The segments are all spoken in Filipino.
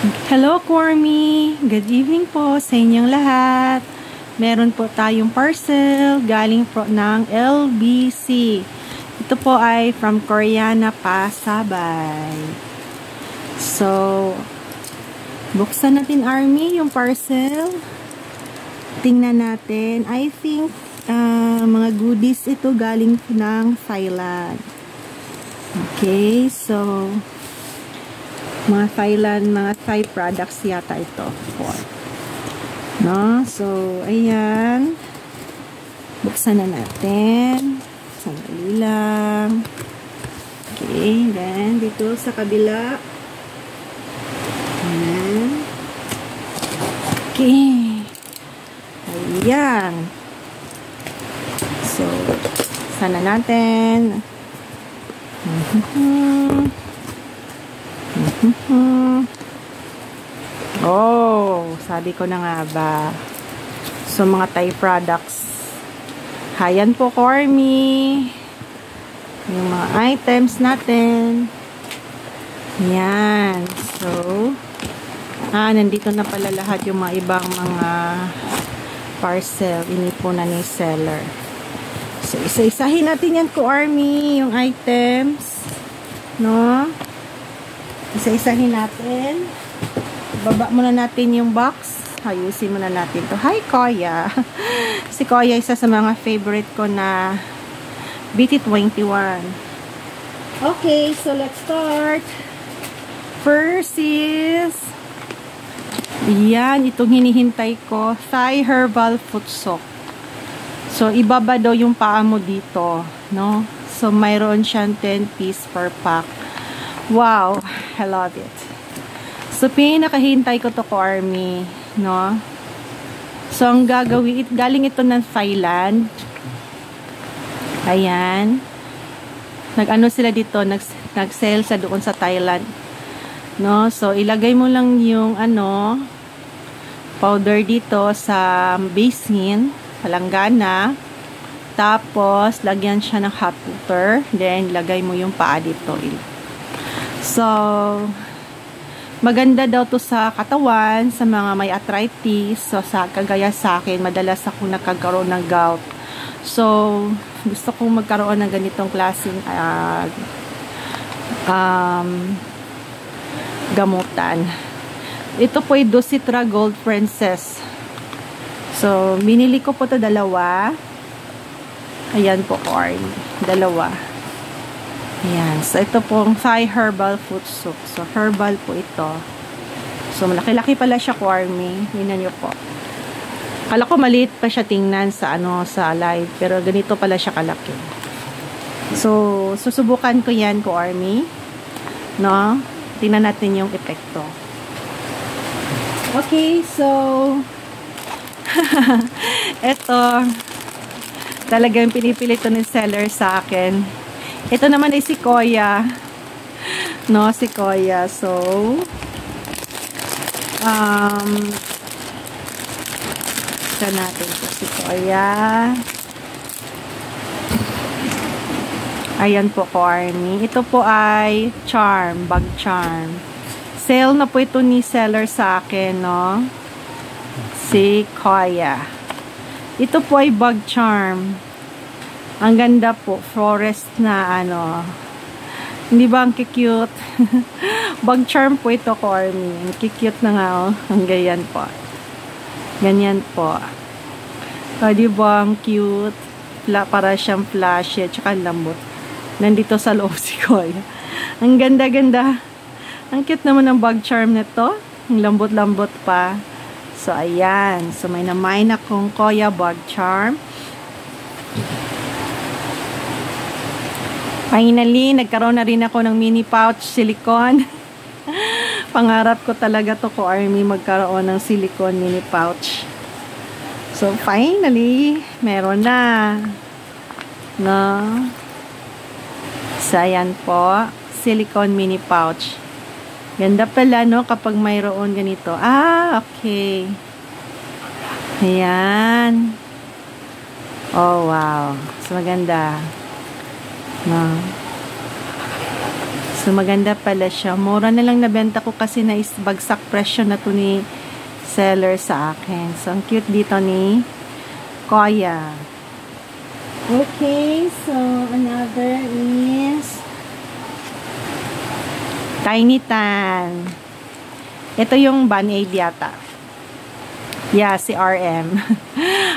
Hello, Cormy! Good evening po sa inyong lahat. Meron po tayong parcel galing po ng LBC. Ito po ay from Koreana Pasabay. So, buksan natin, Army, yung parcel. Tingnan natin. I think mga goodies ito galing ng Thailand. Okay, so mga Thailand, mga Thai products yata ito. No? So, ayan. Buksan na natin. Sandali lang. Okay, then dito sa kabila. Ayan. Okay. Ayan. So, sana natin. Oh, sabi ko na nga ba. So, mga Thai products. Hayan po, Cormy. Yung mga items natin. Yan. So, nandito na pala lahat yung mga ibang mga parcel. Inipunan ni seller. So, isa-isahin natin yan, Cormy. Yung items. No? Isa-isahin natin. Baba muna natin yung box. Ayusin muna natin to. Hi, Koya. Si Koya, isa sa mga favorite ko na BT21. Okay, so let's start. First is yan, itong hinihintay ko. Thai Herbal Foot Soak. So, ibaba daw yung paa mo dito. No? So, mayroon siyang 10 piece per pack. Wow, I love it. So, pinakahintay ko to, Army, no? So, ang gagawin, galing ito ng Thailand. Ayan. Nag-ano sila dito, nag-sell sa doon sa Thailand. No? So, ilagay mo lang yung, powder dito sa basin, palanggana. Tapos, lagyan siya ng hot water. Then, lagay mo yung paa dito. So, maganda daw to sa katawan, sa mga may arthritis. So, kagaya sa akin, madalas ako nagkakaroon ng gout. So, gusto kong magkaroon ng ganitong klaseng gamutan. Ito po ay Dositra Gold Princess. So, binili ko po to dalawa. Ayan po, Corn. Dalawa. Ayan. So, ito pong Thai Herbal Foot Soak. So, herbal po ito. So, malaki-laki pala siya, Cormy. Tingnan nyo po. Kala ko maliit pa siya tingnan sa, sa live. Pero ganito pala siya kalaki. So, susubukan ko yan, Cormy. No? Tingnan natin yung epekto. Okay, so, ito, talagang pinipilit ito ng seller sa akin. Ito naman ay si Koya. No, si Koya. So, ito natin ito si Koya. Ayan po, Corny. Ito po ay charm, bag charm. Sale na po ito ni seller sa akin, no? Si Koya. Ito po ay bag charm. Ang ganda po, forest na hindi ba ang cute? Bag charm po ito, Corny. Ang cute na nga, oh. Ang ganyan po. Ganyan po. Di ba ang cute? Para siyang flashy at saka lambot. Nandito sa loob si Koya. Ang ganda-ganda. Ang cute naman ng bag charm nito. Ang lambot-lambot pa. So, ayan. So, may namain akong Koya bag charm. Finally, nagkaroon na rin ako ng mini pouch silicone. Pangarap ko talaga to, Army, magkaroon ng silicone mini pouch. So, finally, meron na. No? So, ayan po. Silicone mini pouch. Ganda pala, no? Kapag mayroon ganito. Okay. Ayan. Oh, wow. So, maganda. No. So, maganda pala siya. Mura na lang nabenta ko kasi na bagsak presyo na to ni seller sa akin. So, ang cute dito ni Koya. Okay, so another is Tiny Tan. Ito yung Band-Aid yata. Yeah, si RM.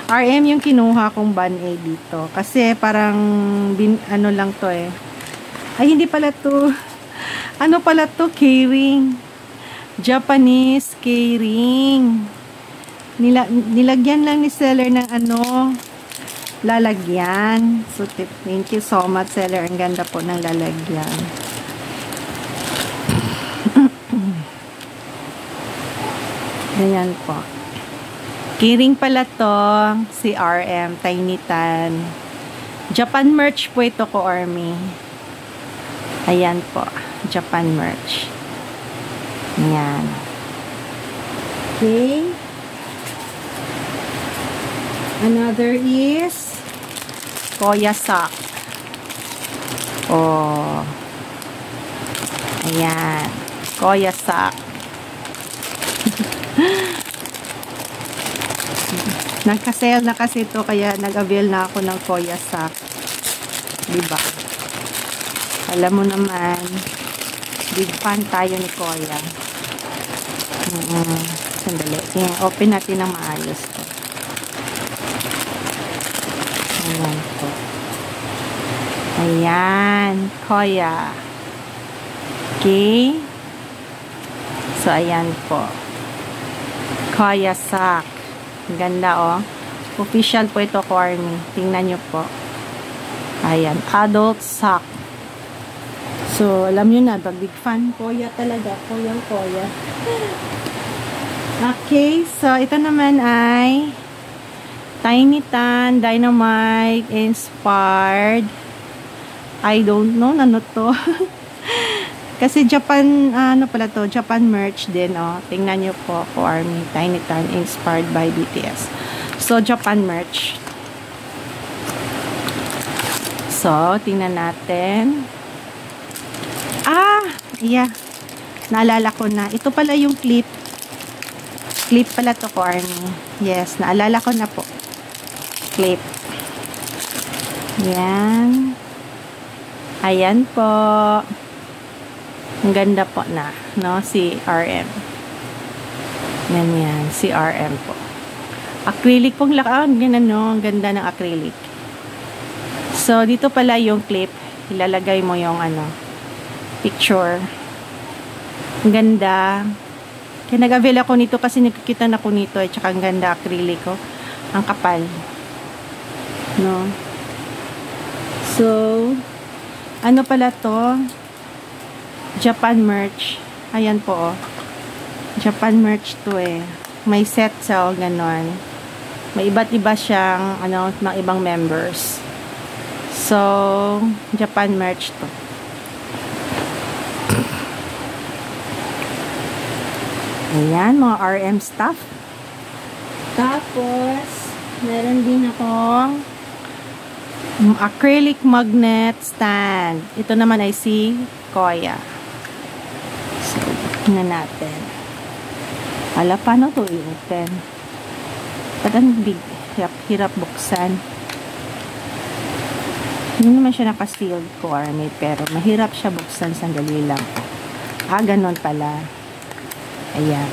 RM yung kinuha kong Band-Aid dito. Kasi parang, ano lang to eh. Ay, hindi pala to. Ano pala to? K-ring. Japanese K-ring. Nilagyan lang ni seller ng ano, lalagyan. So, thank you so much, seller. Ang ganda po ng lalagyan. Ayan po. K-ring pala to, si RM, Tiny Tan. Japan merch po ito ko, Army. Ayan po, Japan merch. Ayan. Okay. Another is Koya sock. Oh. Ayan. Koya sock. Nagka-sale na kasi ito kaya nag-avail na ako ng Koya sock. Diba? Alam mo naman, big fan tayo ni Koya. Sandali. Sige, open natin ng maayos to. Ayan po. Ayan. Koya. Okay. So, ayan po. Koya sock. Ganda, oh. Official po ito, Army. Tingnan nyo po. Ayan. Adult sock. So, alam nyo na, big fan. Koya talaga. Koya. Okay. So, ito naman ay Tiny Tan Dynamite inspired. I don't know. Ano to? Kasi Japan, ano pala to? Japan merch din, oh. Tingnan nyo po, Army. Tiny Tan inspired by BTS. So, Japan merch. So, tingnan natin. Yeah. Naalala ko na. Ito pala yung clip. Clip pala to, Army. Yes, naalala ko na po. Clip. Yan. Ayan po. Ang ganda po na, no? Si RM. Yan. Si RM po. Acrylic pong lakaan. Ganun, no? Ang ganda ng acrylic. So, dito pala yung clip. Ilalagay mo yung, picture. Ang ganda. Kaya nag-avail ako nito kasi nakikita na ko nito. Tsaka ang ganda acrylic ko. Ang kapal. No? So, ano pala to? Japan merch. Ayan po, oh. Japan merch to, eh. May set sa, ganon. May iba't iba siyang, mga ibang members. So, Japan merch to. Ayan, mga RM stuff. Tapos, meron din akong acrylic magnet stand. Ito naman ay si Koya. So, tingnan natin. Ala, paano ito i-open? Ba't ang big? Hirap buksan. Hindi naman siya naka-sealed ko, Army, pero mahirap siya buksan. Sandali lang. Ganon pala. Ayan.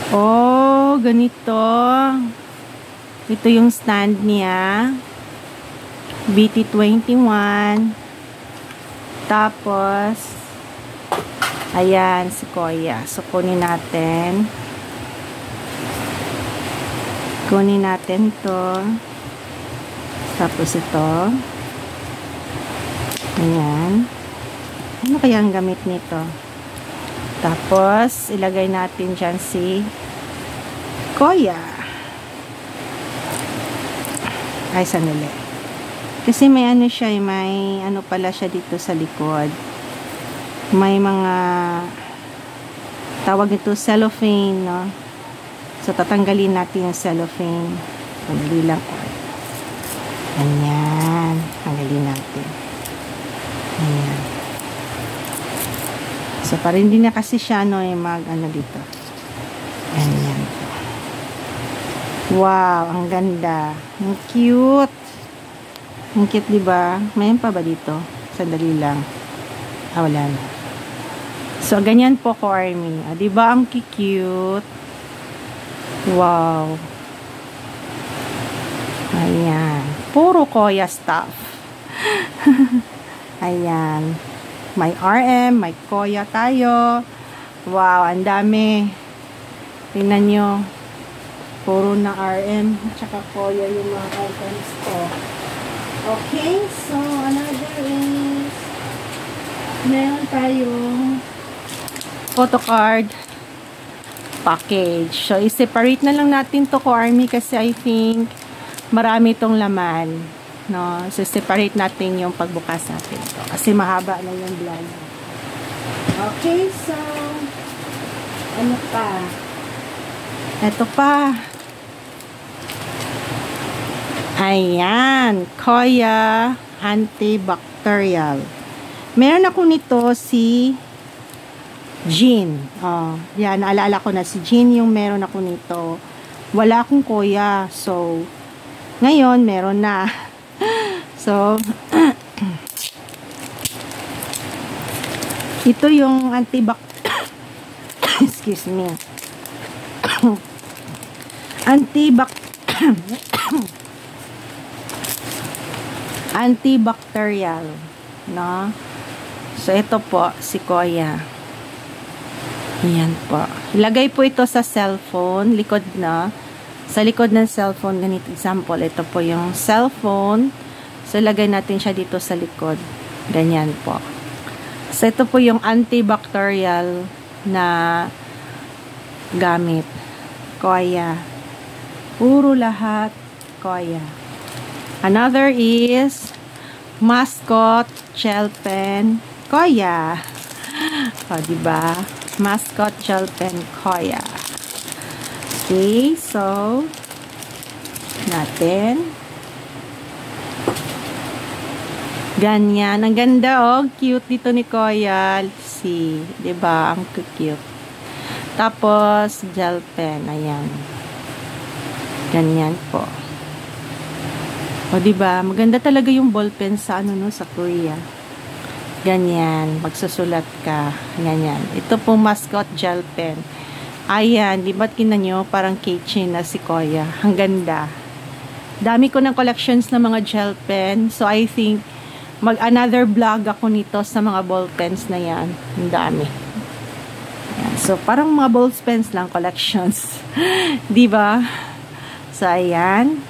Oh, ganito. Ito yung stand niya. BT21. Tapos, ayan, si Koya. So, kunin natin. To. Tapos ito. Ayan. Ano kaya ang gamit nito? Tapos, ilagay natin dyan si Koya. Ay, sanali. Kasi may siya, may pala siya dito sa likod. May mga tawag ito cellophane, no? So, tatanggalin natin yung cellophane. Sandali lang po. Ayan. Tanggalin natin. Ayan. So, para hindi na kasi siya, no, yung ano dito. Ayan. Wow, ang ganda. Ang cute. Ang cute, diba? Mayroon pa ba dito? Sandali lang. Ah, wala na. So, ganyan po ko, Army. Ah, diba ang cute? Wow. Ayan. Puro Koya stuff. Ayan. May RM, may Koya tayo. Wow, ang dami. Tingnan nyo. Puro na RM. Tsaka Koya yung mga items ko. Okay, so another is meron tayong photocard package. So, i-separate na lang natin to ko, Army, kasi I think marami itong laman. No? So, separate natin yung pagbukas natin to. Kasi mahaba na yung vlog. Okay, so ano pa? Ito pa. Ayan. Koya antibacterial. Meron ako nito si Jean. Oh, yan, naalala ko na si Jean yung meron ako nito. Wala akong Koya. So, ngayon, meron na. So, ito yung excuse me. Antibacterial. No? So, ito po, si Koya. Ayan po. Ilagay po ito sa cellphone, likod na. Sa likod ng cellphone, ganito example. Ito po yung cellphone. So, ilagay natin siya dito sa likod. Ganyan po. So, ito po yung antibacterial na gamit. Koya. Puro lahat Koya. Another is Mascot Gel Pen Koya. O, diba? Mascot Gel Pen Koya. Okay, so natin. Ganyan. Ang ganda, oh. Cute dito ni Koya. Let's see. Diba? Ang cute. Tapos, gel pen. Ayan. Ganyan po. O, diba? Maganda talaga yung ball pen sa ano, no? Sa Korea. Ganyan. Magsusulat ka. Ganyan. Ito po Mascot Gel Pen. Ayan. Diba kinan nyo? Parang keychain na si Koya. Ang ganda. Dami ko ng collections ng mga gel pen. So, I think another vlog ako nito sa mga ball pens na yan. Ang dami. Ayan. So, parang mga ball pens lang collections. Diba? So, ayan.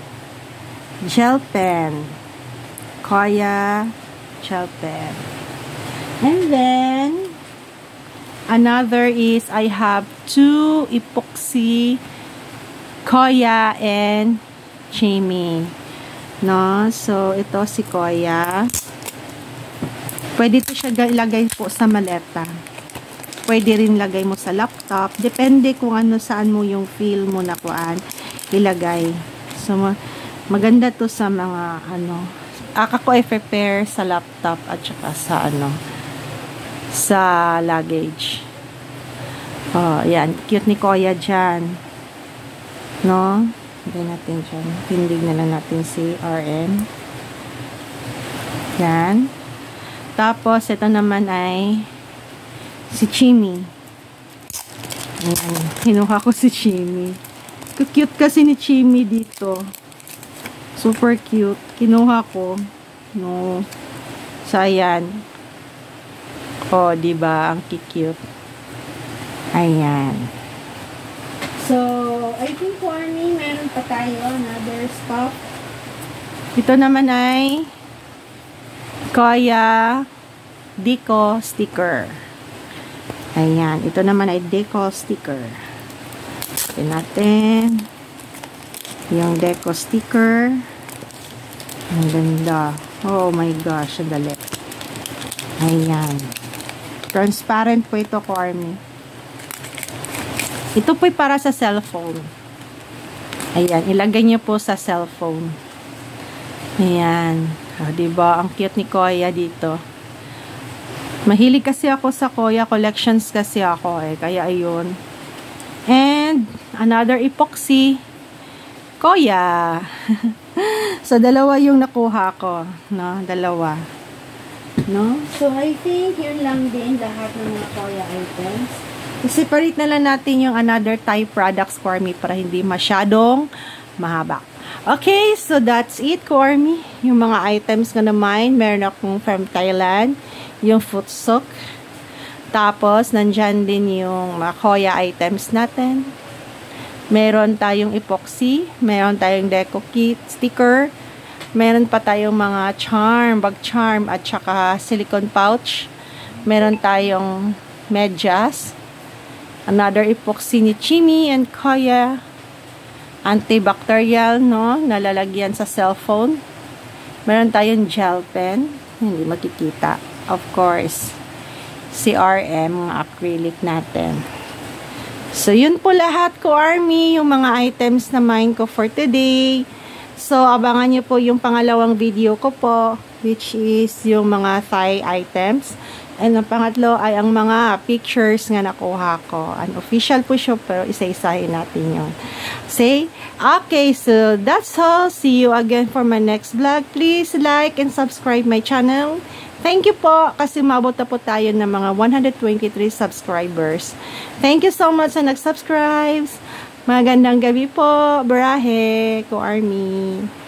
Gel pen. Koya gel pen. And then, another is I have 2 epoxy Koya and Jamie. No? So, ito si Koya. Pwede ito siya ilagay po sa maleta. Pwede rin lagay mo sa laptop. Depende kung ano, saan mo yung feel mo na kuan ilagay. So, maganda to sa mga ano. Ako ay prepare sa laptop at saka sa ano, sa luggage. Oh, yan. Cute ni Koya dyan. No? Lagay natin dyan. Tindig na lang natin si RM. Yan. Tapos, ito naman ay si Chimi. Ayan. Kinuha ko si Chimi. Cute kasi ni Chimi dito. Super cute. Kinuha ko. No. So, ayan. O, diba? Ang cute. Ayan. So, I think for me, meron pa tayo another stuff. Ito naman ay Koya Deco sticker. Ayan. Ito naman ay Deco sticker. Ito natin. Yung Deco sticker. Ang ganda. Oh my gosh. Ang dali. Ayan. Transparent po ito, Army. Ito po'y para sa cellphone. Ayan, ilagay niyo po sa cellphone. Ayan. Diba? Ang cute ni Koya dito. Mahilig kasi ako sa Koya. Collections kasi ako eh. Kaya ayun. And, another epoxy. Koya. So, dalawa yung nakuha ko. No? Dalawa. No? So, I think yun lang din lahat ng mga Koya items. Separate na lang natin yung another Thai products for me para hindi masyadong mahaba. Okay, so that's it for me. Yung mga items ko naman, meron akong from Thailand, yung Footsuk. Tapos, nandyan din yung mga Koya items natin. Meron tayong epoxy, meron tayong deco kit, sticker, meron pa tayong mga charm, bag charm, at saka silicone pouch. Meron tayong medyas. Another epoxy ni Chimi and Koya. Antibacterial, no? Nalalagyan sa cellphone. Meron tayong gel pen. Hindi makikita. Of course. CRM, acrylic natin. So, yun po lahat ko, Army. Yung mga items na mine ko for today. So, abangan nyo po yung pangalawang video ko po. Which is yung mga Thai items. And ang pangatlo ay ang mga pictures nga nakuha ko. Unofficial po siya, pero isa-isahin natin yun. Okay, so that's all. See you again for my next vlog. Please like and subscribe my channel. Thank you po, kasi mabot na po tayo ng mga 123 subscribers. Thank you so much sa nag-subscribe. Magandang gabi po. Barahe, ko Army.